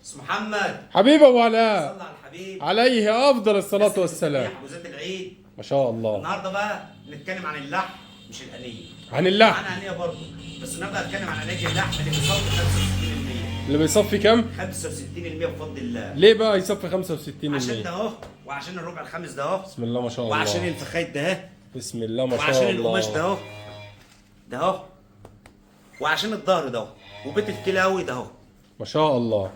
اسم محمد حبيب ابو علاء صلى على الحبيب عليه افضل الصلاه والسلام. ابو زيد العيد. ما شاء الله. النهارده بقى نتكلم عن اللحم مش الانيه. عن اللحم. عن انيه برضه، بس النهارده هنتكلم عن انيه اللحم اللي بيصفي 65%. اللي بيصفي كام؟ 65% بفضل الله. ليه بقى يصفي 65%؟ عشان ده اهو، وعشان الربع الخامس ده اهو، بسم الله ما شاء الله. وعشان الفخايت ده اهو، بسم الله ما شاء وعشان الله. القماش ده اهو، ده اهو، وعشان الظهر ده اهو، وبيت الكلاوي ده اهو. ما شاء الله.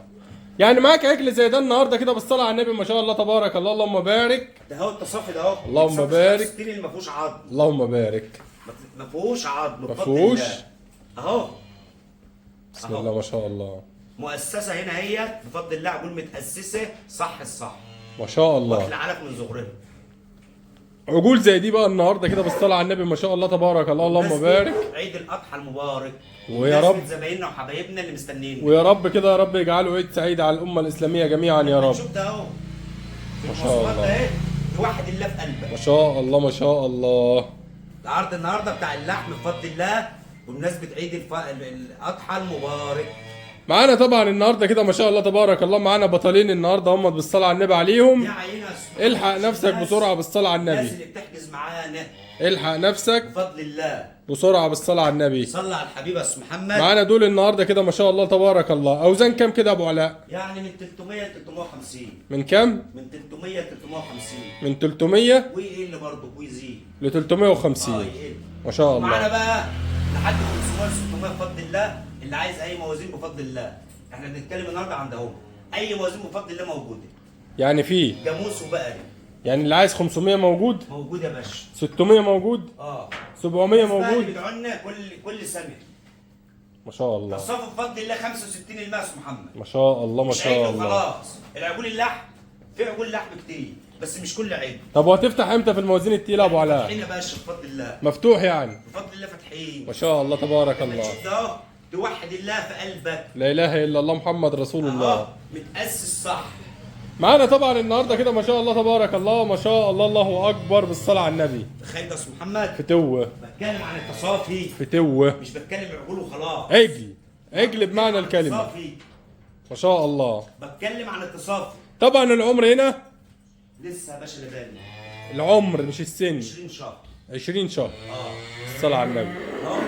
يعني معاك عجل زي ده النهارده كده بالصلاه على النبي ما شاء الله تبارك الله. اللهم بارك. ده اهو التصافي ده اهو. اللهم التصافي بارك. 65 اللي ما فيهوش عظم. اللهم بارك. ما فيهوش عظم ما بفضل فيهوش. الله. اهو. بسم الله ما شاء الله. مؤسسه هنا هي بفضل الله، اقول متاسسه صح الصح. ما شاء الله. واكل علف من صغرها. عجول زي دي بقى النهارده كده بالصلاه على النبي ما شاء الله تبارك الله. اللهم بارك. عيد الاضحى المبارك. ويا رب زمايلنا وحبايبنا اللي مستنيين. ويا رب كده يا رب يجعله عيد سعيد على الامه الاسلاميه جميعا يا رب. شوف ده اهو. ما شاء الله. اهي توحد الله في قلبك. ما شاء الله ما شاء الله. العرض النهارده بتاع اللحم بفضل الله بمناسبه عيد الاضحى المبارك. معانا طبعا النهارده كده ما شاء الله تبارك الله. معانا بطلين النهارده هم بالصلاه على النبي عليهم. يا عيني الحق نفسك بسرعه بالصلاه على الناس النبي. اللي بتحجز معانا الحق نفسك بفضل الله بسرعه بالصلاه على النبي. صلى على الحبيب يا اسم محمد. معانا دول النهارده كده ما شاء الله تبارك الله. اوزان كام كده يا ابو علاء؟ يعني من 300 ل 350. من كام؟ من 300 ل 350. من 300 ويقل برضه ويزيد. ل 350. يقل. ما شاء معانا الله. بقى لحد 500 600 بفضل الله. اللي عايز اي موازين بفضل الله، احنا بنتكلم النهارده عن دهون. اي موازين بفضل الله موجوده. يعني في جاموس وبقري يعني اللي عايز 500 موجود، موجود يا باشا. 600 موجود، 700 موجود. بيدعوا لنا كل سنه. ما شاء الله. تصفوا بفضل الله 65 الماس محمد. ما شاء الله ما مش شاء عيب الله. وخلاص. العجول اللحم في عجول لحم كتير بس مش كل عيب. طب وهتفتح امتى في الموازين التقيله يا ابو علاء؟ فاتحين يا باشا بفضل الله. مفتوح يعني. بفضل الله فاتحين. ما شاء الله تبارك الله. شوف ده اهو، توحد الله في قلبك. لا اله الا الله محمد رسول الله. اهو متأسس صح. معانا طبعا النهارده كده ما شاء الله تبارك الله. ما شاء الله الله اكبر بالصلاه على النبي. تخيل ده اسم محمد. فتوه بتكلم عن التصافي، فتوه. مش بتكلم عجول وخلاص. عجل عجل بمعنى الكلمه. التصافي. ما شاء الله. بتكلم عن التصافي. طبعا العمر هنا لسه يا باشا لبالي العمر مش السن. 20 شهر. 20 شهر. اه الصلاه على النبي. اهو.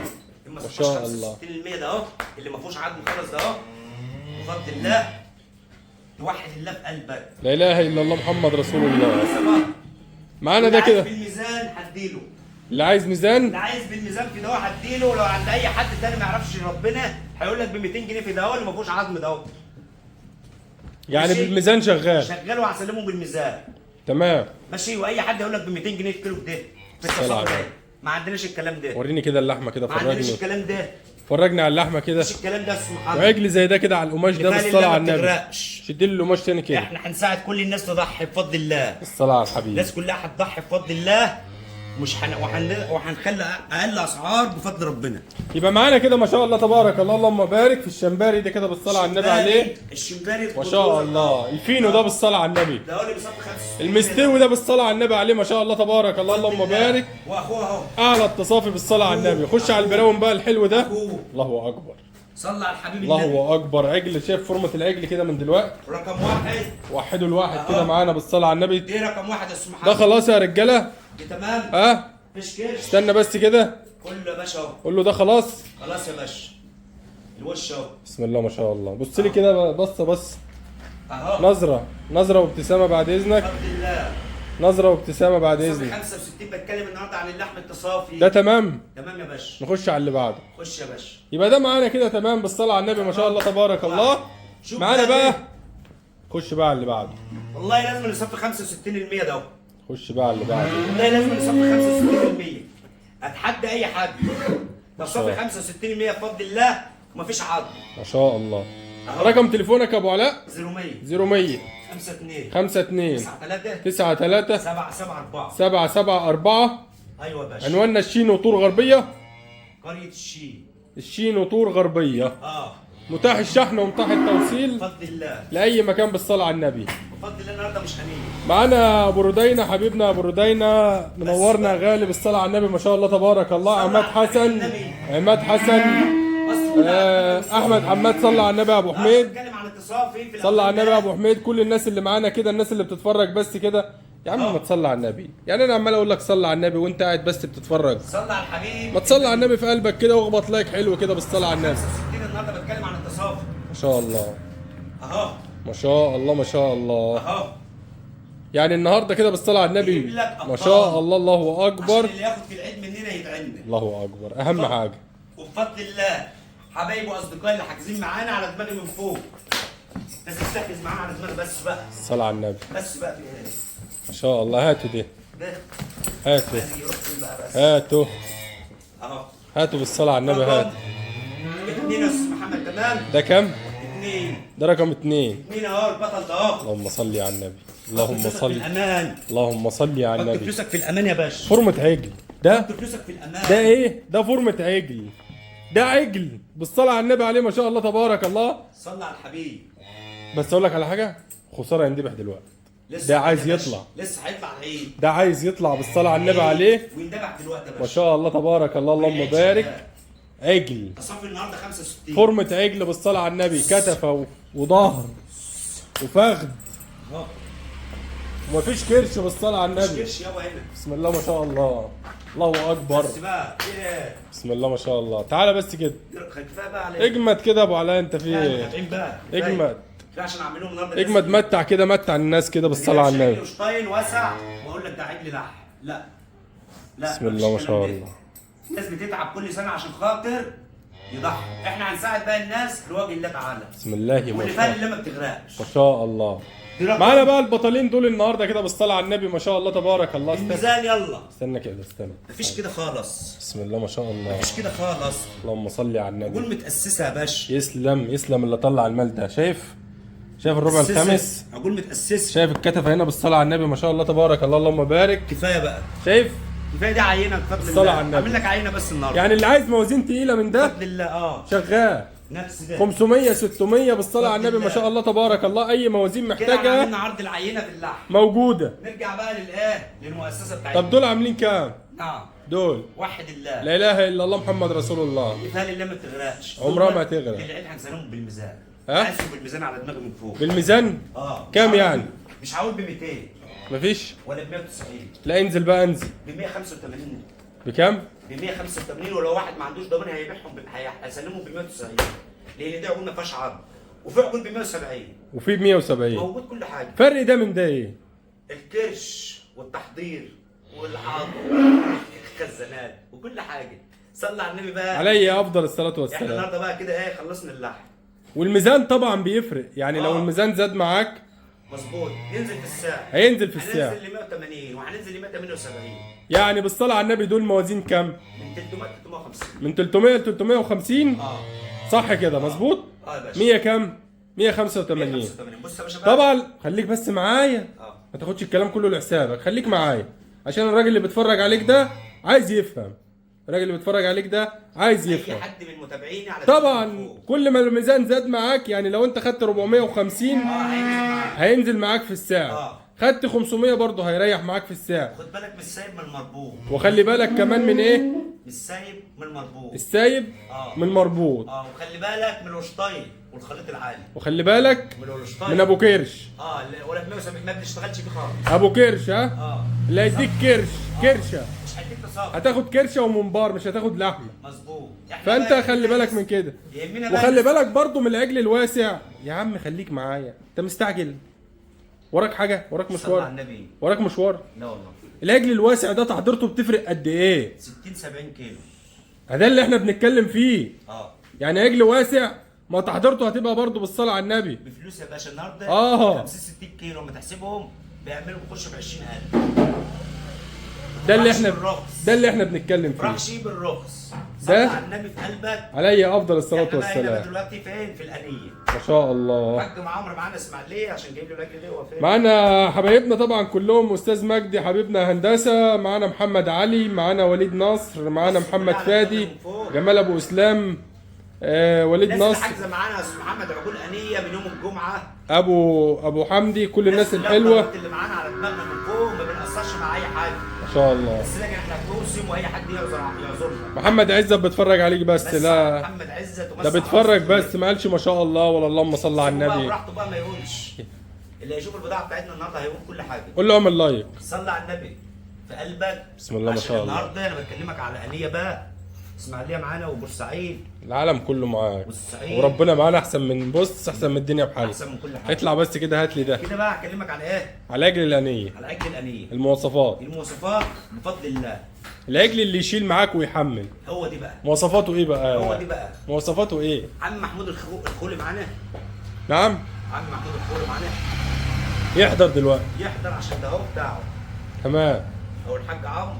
ما شاء الله. 65% ده اهو، اللي ما فيهوش عظم خالص ده اهو. بفضل الله توحد الله في قلبك. لا اله الا الله محمد رسول الله. لسه بقى. معانا ده كده بالميزان هديله. اللي عايز ميزان. اللي عايز بالميزان في ده هديله. ولو عند اي حد تاني ما يعرفش ربنا هيقول لك ب 200 جنيه في ده اللي ما فيهوش عظم ده. يعني ماشي. بالميزان شغال. شغال وهسلمه بالميزان. تمام. ماشي. واي حد يقول لك ب 200 جنيه الكيلو ده في التصفي ده. ما عندناش الكلام ده. وريني كده اللحمه كده. ما عندناش فرجني الكلام ده. فرجني على اللحمه كده. مش الكلام ده يا استاذ محمد. وعجل زي ده كده على القماش ده بالصلاه على النبي. شد لي القماش تاني كده. احنا هنساعد كل الناس تضحي بفضل الله. الصلاه على الحبيب. الناس كلها هتضحي بفضل الله. مش وهنخلي اقل اسعار بفضل ربنا. يبقى معانا كده ما شاء الله تبارك الله. اللهم بارك في الشمباري ده كده بالصلاه على النبي عليه. الشمباري ما شاء الله. الفينو ده بالصلاه على النبي. ده هو اللي بيصفي 65. المستوي ده بالصلاه على النبي عليه ما شاء الله تبارك الله. اللهم بارك. واخوه اهو. اعلى التصافي بالصلاه على النبي. خش على البراون بقى الحلو ده. اخوه. الله اكبر. صلى على الحبيب النبي. الله اكبر. عجل شايف فورمه العجل كده من دلوقتي. رقم واحد. وحدوا الواحد كده معانا بالصلاه على النبي. دي رقم واحد يا استاذ محمد. ده خلاص يا رجاله. دي تمام. ها مفيش كرش. استنى بس كده. كله يا باشا اهو. قول له ده خلاص. خلاص يا باشا. الوش اهو. بسم الله ما شاء الله. بص لي كده بصه بس. اهو. نظره وابتسامه بعد اذنك. بفضل الله. نظره وابتسامه بعد صافي اذنك. 65 بتكلم النهارده عن اللحم التصافي. ده تمام. تمام يا باشا. نخش على اللي بعده. خش يا باشا. يبقى ده معانا كده تمام بالصلاه على النبي ما شاء الله تبارك الله. شوف معانا ده بقى. إيه؟ خش بقى على اللي بعده. والله لازم نصفي 65% ده اهو. خش بقى على اللي بعده. والله لازم نصفي 65%. اتحدى اي حد. نصفي 65% بفضل الله ومفيش عظم. ما شاء الله. أهو. رقم تليفونك يا ابو علاء 0100 0100 52 52 93 93 774. 774. ايوه يا باشا. عنواننا الشين وطور غربيه. قرية الشين. الشين وطور غربيه. اه متاح الشحن ومتاح التوصيل بفضل الله. لاي مكان بالصلاه على النبي. بفضل الله النهارده مش هنيجي. معانا ابو ردينا حبيبنا ابو ردينا منورنا غالي بالصلاه على النبي ما شاء الله تبارك الله. صلى عماد على حسن. النبي. عماد حسن. اصل احمد حماد صلى على النبي يا ابو حميد. بتكلم عن اتصال في صلى على النبي يا ابو حميد. كل الناس اللي معانا كده، الناس اللي بتتفرج بس كده يا عم ما تصلي على النبي. يعني انا عمال اقول لك صلي على النبي وانت قاعد بس بتتفرج. صلى على الحبيب. ما تصلي على النبي في قلبك كده واخبط لايك حلو كده بالصلاه على النبي. 65 النهارده بتكلم عن التصافي. ما شاء الله اهو ما شاء الله ما شاء الله. اهو يعني النهارده كده بالصلاه على النبي يجيب لك ما شاء الله. الله اكبر. عشان اللي ياخد في العيد مننا يدعمنا. الله اكبر اهم حاجه. وبفضل الله حبايبي واصدقائي اللي حاجزين معانا على دماغي من فوق. لازم تركز معانا على دماغي بس بقى. الصلاه على النبي. بس بقى في ايه؟ ما شاء الله. هاتوا دي. ده هاتوا عايز يروح فين بقى بس. هاتوا اهو هاتوا بالصلاه على النبي. هات. اتنين يا استاذ محمد تمام؟ ده كم؟ اتنين. ده رقم 2. اتنين اهو البطل ده اهو. اللهم صل على النبي. اللهم حط صل. فلوسك في الامان. اللهم صل على حط النبي. فلوسك في الامان يا باشا. فورمة عجل ده. حط فلوسك في الامان. ده ايه؟ ده فورمة عجل. ده عجل بالصلاة على النبي عليه ما شاء الله تبارك الله. صلى على الحبيب. بس اقول لك على حاجة، خسارة يندبح دلوقتي. لسه ده عايز يا باشا. يطلع. لسه هيطلع العيد. ده عايز يطلع بالصلاة على النبي عليه ويندبح دلوقتي يا باشا. ما شاء الله تبارك الله. اللهم بارك. عجل. تصفي النهارده 65. فورمة عجل بالصلاة على النبي. كتفه وظهر وفخذ اهو. ومفيش كرش بالصلاة على مش النبي. كرش يابا هنا. بسم الله ما شاء الله. الله اكبر. بس بقى ايه؟ بسم الله ما شاء الله. تعالى بس كده. كفايه بقى عليك. اجمد كده يا ابو علاء. انت في ايه؟ متابعين بقى. اجمد. كفايه عشان اعملهم النهارده. اجمد متع كده. متع الناس كده بالصلاة على النبي. شطاين واسع واقول لك ده عجل لحم. لا لا. بسم الله ما شاء الله. الناس بتتعب كل سنه عشان خاطر يضحي. احنا هنساعد بقى الناس لوجه الله تعالى. بسم الله ما واللي شاء فاهم الله. اللي ما بتغرقش. ما شاء الله. معانا بقى البطلين دول النهارده كده بالصلاة على النبي ما شاء الله تبارك الله. الميزان يلا. استنى كده استنى. مفيش كده خالص. بسم الله ما شاء الله. مفيش كده خالص. اللهم صل على النبي. عجول متأسسة يا باشا. يسلم يسلم اللي طلع المال ده. شايف الربع متأسسة. الخامس. عجول متأسسة. شايف الكتف هنا بالصلاة على النبي ما شاء الله تبارك الله. اللهم بارك. كفايه بقى. شايف كفايه دي عينه بفضل الله. الصلاة على النبي. اعمل لك عينه بس النهارده. يعني اللي عايز موازين تقيلة من ده بفضل الله شغال. نفس ده. 500 600 بالصلاة على النبي ما شاء الله تبارك الله. اي موازين كده محتاجها عملنا عرض العينه في اللحم. موجودة. نرجع بقى للايه؟ للمؤسسه بتاعتنا. طب دول عاملين كام؟ نعم. دول وحد الله. لا اله الا الله محمد رسول الله. مثال الله ما تغرقش. عمرها ما تغرق. العيد هنسالهم بالميزان. ها؟ هنسالهم بالميزان على دماغي من فوق. بالميزان كام يعني؟ مش هقول ب 200 مفيش. ولا ب 190. لا انزل بقى انزل. ب 185. بكام؟ ب 185 ولو واحد ما عندوش ضمان هيبيعهم هيسلمهم ب 190 لان دي عقول ما فيهاش عرض وفي عقول ب 170 وفي ب 170. موجود كل حاجه. فرق ده من ده ايه؟ الكرش والتحضير والعظم والخزانات وكل حاجه. صلى على النبي بقى. علي افضل الصلاة احنا والسلام. النهارده بقى كده ايه خلصنا اللحم. والميزان طبعا بيفرق. يعني لو الميزان زاد معاك مظبوط ينزل في السعر. هينزل في السعر. هننزل ل 180 وهننزل ل 178. يعني بالصلاة على النبي دول موازين كام؟ من 300 ل 350. من 300 ل 350. صح كده مظبوط؟ يا باشا. 100 كام؟ 185. 185. بص يا باشا بقى. طبعا خليك بس معايا. ما تاخدش الكلام كله لحسابك. خليك معايا عشان الراجل اللي بيتفرج عليك ده عايز يفهم. الراجل اللي بيتفرج عليك ده عايز اي يفهم. حد من متابعيني على طبعا كل ما الميزان زاد معاك يعني لو انت خدت 450 هينزل معاك في السعر. خدت 500 برضه هيريح معاك في السعر. خد بالك مش سايب من المربوط. وخلي بالك كمان من ايه؟ مش سايب من المربوط. السايب من مربوط. وخلي بالك من الوشطاين والخليط العالي. وخلي بالك من الوشطاين. من ابو كرش. ولا ب 170 ما بنشتغلش فيه خالص. ابو كرش ها؟ اللي هيديك كرش كرشه. مش هيديك تصافي. هتاخد كرشه ومنبار مش هتاخد لحمه. مظبوط. فانت خلي بالك من كده. وخلي بالك برضه من العجل الواسع. يا عم خليك معايا. انت مستعجل؟ وراك حاجه؟ وراك مشوار؟ وراك مشوار؟ لا والله. العجل الواسع ده تحضيرته بتفرق قد ايه؟ 60 70 كيلو. ده اللي احنا بنتكلم فيه. يعني عجل واسع ما تحضيرته هتبقى برضه بالصلاه على النبي. بفلوس يا باشا النهارده 50 60 كيلو لما تحسبهم بيعملوا بيخشوا في 20000. ده اللي احنا بنتكلم فيه. راح شيء بالرخص. ده على النبي في قلبك. علي افضل الصلاه والسلام. احنا دلوقتي فين؟ في الانيه. ما شاء الله. حاج عمرو معانا اسماعيليه عشان جايب له الاكل ده. هو فين؟ معانا حبايبنا طبعا كلهم. استاذ مجدي حبيبنا هندسه، معانا محمد علي، معانا وليد نصر، معانا محمد فادي، جمال ابو اسلام، وليد نصر. الناس اللي حاجزه معانا يا استاذ محمد عقول انيه من يوم الجمعه. ابو حمدي، كل الناس الحلوه اللي معانا على دماغنا من فوق ما بنقصرش مع اي حاجه. ما شاء الله. بس لكن احنا في موسم واي حد يعذرنا. محمد عزت بيتفرج عليك بس لا محمد عزت ده بيتفرج بس ما قالش ما شاء الله ولا اللهم صل على النبي. براحته بقى ما يقولش. اللي هيشوف البضاعه بتاعتنا النهارده هيقول كل حاجه. قول له اعمل لايك. صلي على النبي في قلبك. بسم الله ما شاء الله. النهارده انا بكلمك على انيه بقى. اسماعيليه معانا وبورسعيد. العالم كله معاك والصعيد. وربنا معانا احسن من بص احسن من الدنيا بحالها. احسن من كل حاجه. اطلع بس كده هات لي ده. كده بقى هكلمك على ايه؟ على عجل الانيه. على عجل الانيه. المواصفات. المواصفات بفضل الله. العجل اللي يشيل معاك ويحمل. هو دي بقى. مواصفاته ايه بقى؟ هو دي بقى. مواصفاته ايه؟ عم محمود الخولي معانا. نعم؟ عم محمود الخولي معانا. يحضر دلوقتي. يحضر عشان ده هو بتاعه. تمام. هو الحاج عمرو.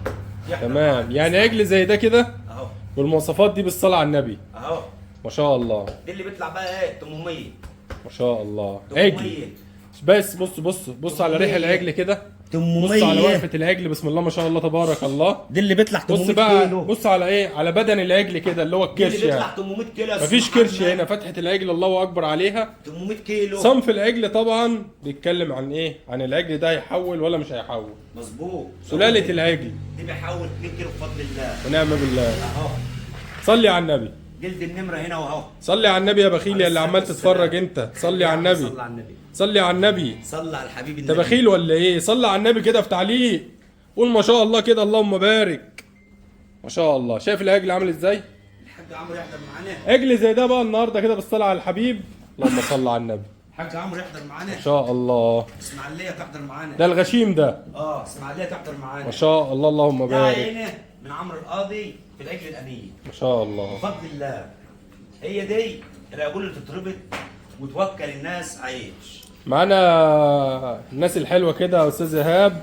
تمام، يعني عجل زي ده كده اهو. والمواصفات دي بالصلاة على النبي. اهو. ما شاء الله. دي اللي بيطلع بقى ايه؟ 800. ما شاء الله. 800. عجل. بس بص على ريح العجل كده. 800. بص على وقفة العجل بسم الله ما شاء الله تبارك الله. دي اللي بيطلع 800 بص بقى كيلو. بص على ايه؟ على بدن العجل كده اللي هو دي الكرش اللي بيطلع يعني. 800 كيلو. مفيش كرش هنا، فتحة العجل الله اكبر عليها. 800 كيلو. صنف العجل طبعا بيتكلم عن ايه؟ عن العجل ده هيحول ولا مش هيحول. مظبوط. سلالة العجل. دي بيحول 2 كيلو بفضل الله. ونعم بالله. اهو. صلي على النبي. جلد النمره هنا واهو. صلي على النبي يا بخيل يا اللي عمال تتفرج انت. صلي على النبي. صلي على النبي. صلي على النبي. صلي على الحبيب انت النبي. بخيل ولا ايه؟ صلي على النبي كده في تعليق. قول ما شاء الله كده اللهم بارك. ما شاء الله. شايف العجل عامل ازاي؟ الحاج عمرو يحضر معانا. عجل زي ده بقى النهارده كده بالصلاه على الحبيب. اللهم صل على النبي. الحاج عمرو يحضر معانا. ما شاء الله. اسماعيليه تحضر معانا. ده الغشيم ده. اسماعيليه تحضر معانا. ما شاء الله اللهم ده بارك. عينه من عمرو القاضي في العجل الانيه. ما شاء الله. بفضل الله. هي دي العجول اللي تتربط وتوكل الناس عيش. معانا الناس الحلوه كده يا استاذ ايهاب.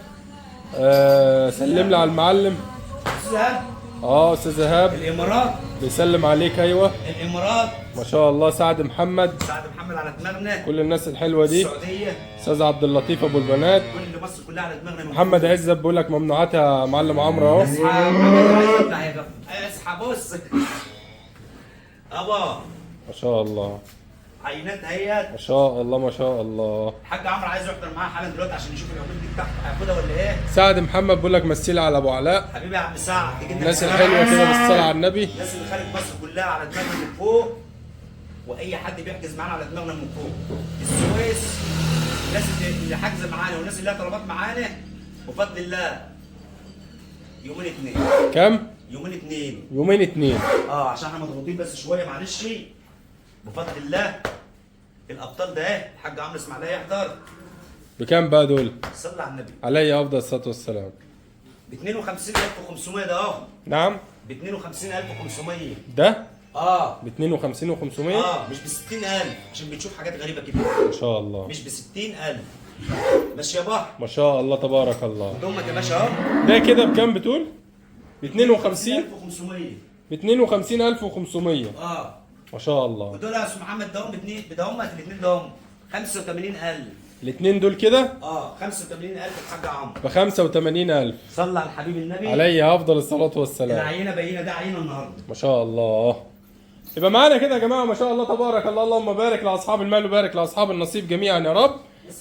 سلم لي على المعلم. استاذ ايهاب. استاذ ايهاب الامارات. بيسلم عليك. ايوه الامارات. ما شاء الله. سعد محمد. سعد محمد على دماغنا. كل الناس الحلوه دي. السعوديه. استاذ عبد اللطيف ابو البنات. كل مصر كلها على دماغنا. محمد عزت بيقول لك ممنوعات يا معلم عمرو اهو. اصحى محمد عايز يطلع يا جماعه. اصحى بص. ابا. ما شاء الله. عينات اهيت. ما شاء الله ما شاء الله. الحاج عمرو عايز يحضر معاه حالا دلوقتي عشان يشوف العجول دي بتاعته هياخدها ولا ايه. سعد محمد بيقول لك مثلي على ابو علاء. حبيبي يا عم سعد. الناس الحلوه كده بالصلاه على النبي. الناس اللي خارج مصر كلها على دماغنا من فوق. واي حد بيحجز معانا على دماغنا من فوق. السويس. الناس اللي حاجزه معانا والناس اللي لها طلبات معانا بفضل الله. يومين 2. كم؟ يومين 2. يومين 2. عشان احنا مضغوطين بس شويه معلش. بفضل الله. الابطال ده الحاج عمرو اسماعيليه يحضر. بكام بقى دول؟ صلى على النبي. علي افضل الصلاه والسلام. ب 52500 ده اهو. نعم. ب 52500. ده؟ ب 52 و500. مش ب 60000 عشان بتشوف حاجات غريبه كده. ما شاء الله. مش ب 60000. ماشي يا بحر. ما شاء الله تبارك الله. دمك يا باشا اهو. ده كده بكام بتقول؟ ب 52. 52500. ب 52500. ما شاء الله. ودول يا استاذ محمد ده هم بدهم الاثنين ده هم 85000. الاثنين دول كده؟ 85000 الحاج عمرو. ب 85,000. صلى على الحبيب النبي. عليه افضل الصلاه والسلام. العينه بينه ده عينه النهارده. ما شاء الله. يبقى معانا كده يا جماعه ما شاء الله تبارك الله. اللهم بارك لاصحاب المال وبارك لاصحاب النصيب جميعا يا رب.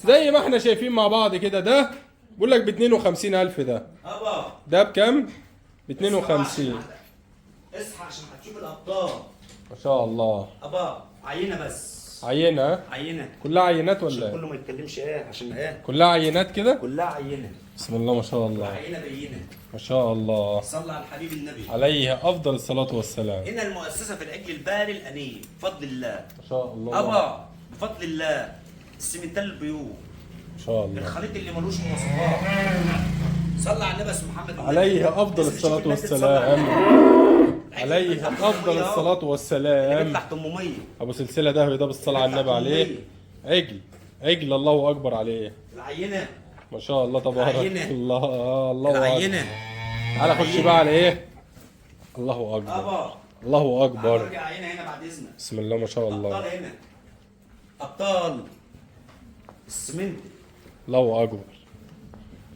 زي ما احنا شايفين مع بعض كده. ده بقول لك ب 52,000 ده. ده بكام؟ ب 52. اصحى عشان هتشوف الابطال. ما شاء الله. عينه بس. عينه. عينه. كلها عينات ولا ايه؟ كله ما يتكلمش عشان كلها عينات كده؟ كلها عينه. بسم الله ما شاء الله. عينه بينه. ما شاء الله. صلى على الحبيب النبي. عليه افضل الصلاه والسلام. ان المؤسسه في العجل الباري الانيه بفضل الله. ما شاء الله. بفضل الله. السمنتال البيوت. ما شاء الله. الخليط اللي ملوش مواصفات. صلى على النبي اسمه محمد. عليه افضل الصلاه والسلام. عليه افضل الصلاه والسلام. بيطلع 800. ابو سلسله ده بالصلاه على النبي عليه. عجل الله اكبر عليه. العينه. ما شاء الله تبارك الله. الله العينه. تعالى خش بقى على ايه؟ الله اكبر. الله اكبر. ارجع عينه هنا بعد اذنك. بسم الله ما شاء الله. ابطال هنا. ابطال السمنت. الله اكبر.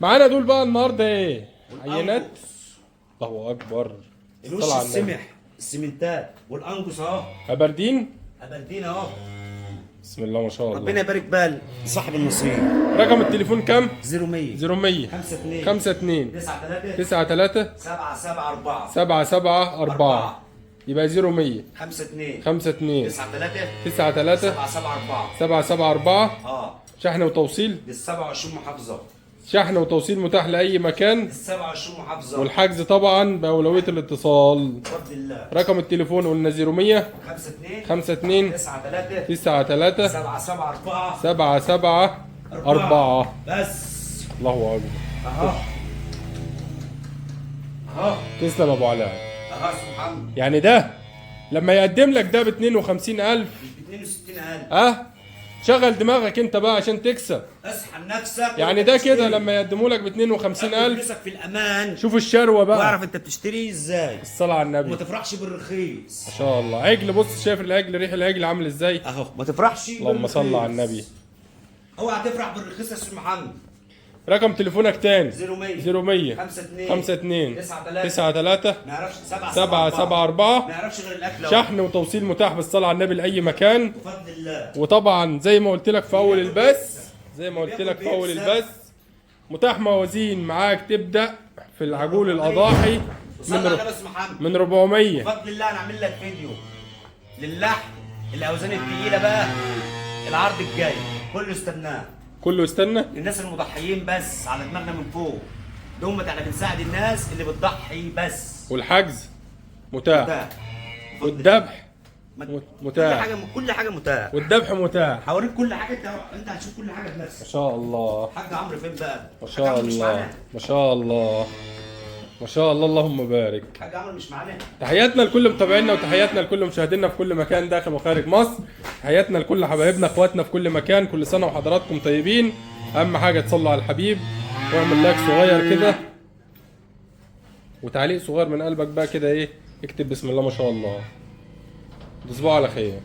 معانا دول بقى النهارده ايه؟ عينات. الله اكبر. الوش السمح. السمنتات والانجوس اهو. ابردين. ابردين اهو. بسم الله ما شاء الله. ربنا يبارك بال صاحب النصيب. رقم التليفون كام؟ 0100 0100 52 52 93 93 774 774 يبقى 0100 52 52 93 93 774. 774. اه شحن وتوصيل؟ لل 27 محافظه. شحن وتوصيل متاح لأي مكان، لل 27 محافظه. والحجز طبعا بأولوية الاتصال. بفضل الله. رقم التليفون قلنا 0100 52 52 93 93 774 774. بس. الله أكبر. اهو اهو تسلم أبو علاء. اهو سبحان يعني ده لما يقدم لك ده ب 52000 ب 62000. شغل دماغك انت بقى عشان تكسب. اسحب نفسك. يعني ده كده لما يقدموا لك ب 52000 فلوسك في الامان. شوف الشروه بقى. واعرف انت بتشتري ازاي. الصلاة على النبي. وما تفرحش بالرخيص. ما شاء الله. عجل، بص شايف العجل، ريح العجل عامل ازاي؟ اهو ما تفرحش. اللهم صل على النبي. اوعى تفرح بالرخيص يا استاذ محمد. رقم تليفونك تاني 0100 52 52 93 ما يعرفش 774. ما يعرفش غير الاكل. شحن وتوصيل متاح بالصلاة على النبي لأي مكان. بفضل الله. وطبعا زي ما قلت لك في أول البث، متاح موازين معاك تبدأ في العجول الأضاحي من 400. بفضل الله انا اعمل لك فيديو للحم الاوزان الثقيله بقى. العرض الجاي كله استناه. كله استنى. الناس المضحيين بس على دماغنا من فوق. دوما احنا بنساعد الناس اللي بتضحي بس. والحجز متاح. متاح. والذبح متاح. كل حاجه متاح. والذبح متاح. هوريك كل حاجه. انت هتشوف كل حاجه ما بنفسك. شاء الله. حاج عمرو فين بقى؟ ما شاء الله. ما شاء الله. ما شاء الله. اللهم بارك. حاج عمرو مش معانا. تحياتنا لكل متابعينا وتحياتنا لكل مشاهدينا في كل مكان داخل وخارج مصر. تحياتنا لكل حبايبنا اخواتنا في كل مكان. كل سنه وحضراتكم طيبين. اهم حاجه تصلوا على الحبيب واعمل لايك صغير كده وتعليق صغير من قلبك بقى كده، ايه، اكتب بسم الله ما شاء الله. تصبحوا على خير.